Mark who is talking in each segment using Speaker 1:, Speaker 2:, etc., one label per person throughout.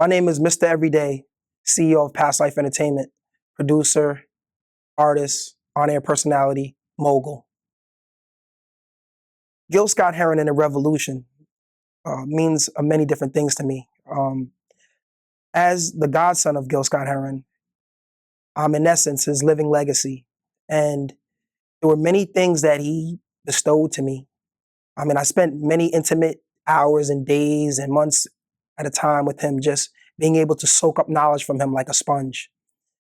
Speaker 1: My name is Mr. Everyday, CEO of Past Life Entertainment, producer, artist, on-air personality, mogul. Gil Scott-Heron in the Revolution means many different things to me. As the godson of Gil Scott-Heron, I'm in essence his living legacy. And there were many things that he bestowed to me. I mean, I spent many intimate hours and days and months at a time with him, just being able to soak up knowledge from him like a sponge.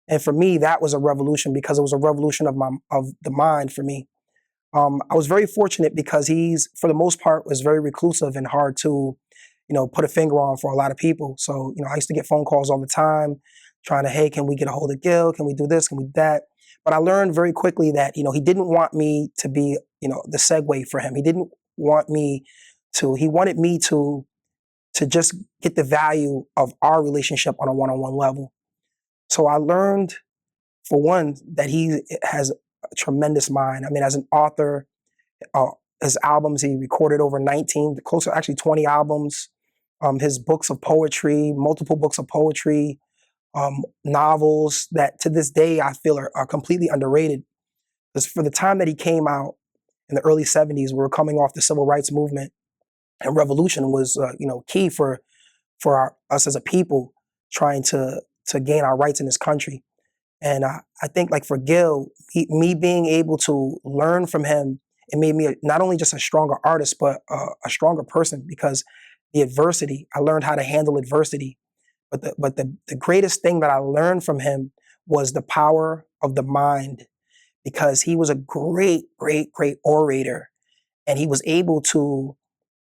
Speaker 1: And for me, that was a revolution because it was a revolution of the mind for me. I was very fortunate because he's, for the most part, was very reclusive and hard to, put a finger on for a lot of people. So, I used to get phone calls all the time trying to, hey, can we get a hold of Gil? Can we do this? Can we do that? But I learned very quickly that, he didn't want me to be, the segue for him. He didn't want me to, he wanted me to just get the value of our relationship on a one-on-one level. So I learned, for one, that he has a tremendous mind. I mean, as an author, his albums, he recorded over 19, close to actually 20 albums. His books of poetry, multiple books of poetry, novels that to this day I feel are completely underrated. Because for the time that he came out in the early 70s, we were coming off the civil rights movement, and revolution was, key for us as a people trying to gain our rights in this country. And I think, like, for Gil, me being able to learn from him, it made me not only just a stronger artist, but a stronger person, because the adversity, I learned how to handle adversity. But the greatest thing that I learned from him was the power of the mind, because he was a great, great, great orator. And he was able to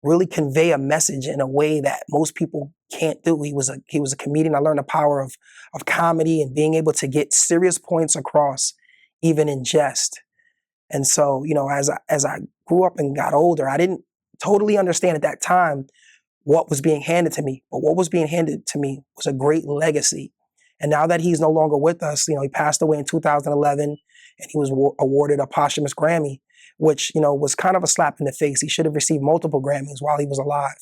Speaker 1: really convey a message in a way that most people can't do. He was a comedian. I learned the power of comedy and being able to get serious points across, even in jest. And so, as I grew up and got older, I didn't totally understand at that time what was being handed to me. But what was being handed to me was a great legacy. And now that he's no longer with us, he passed away in 2011, and he was awarded a posthumous Grammy, which, was kind of a slap in the face. He should have received multiple Grammys while he was alive.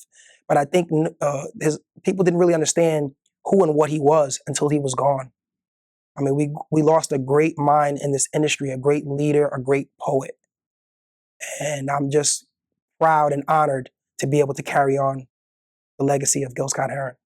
Speaker 1: But I think people didn't really understand who and what he was until he was gone. I mean, we lost a great mind in this industry, a great leader, a great poet. And I'm just proud and honored to be able to carry on the legacy of Gil Scott-Heron.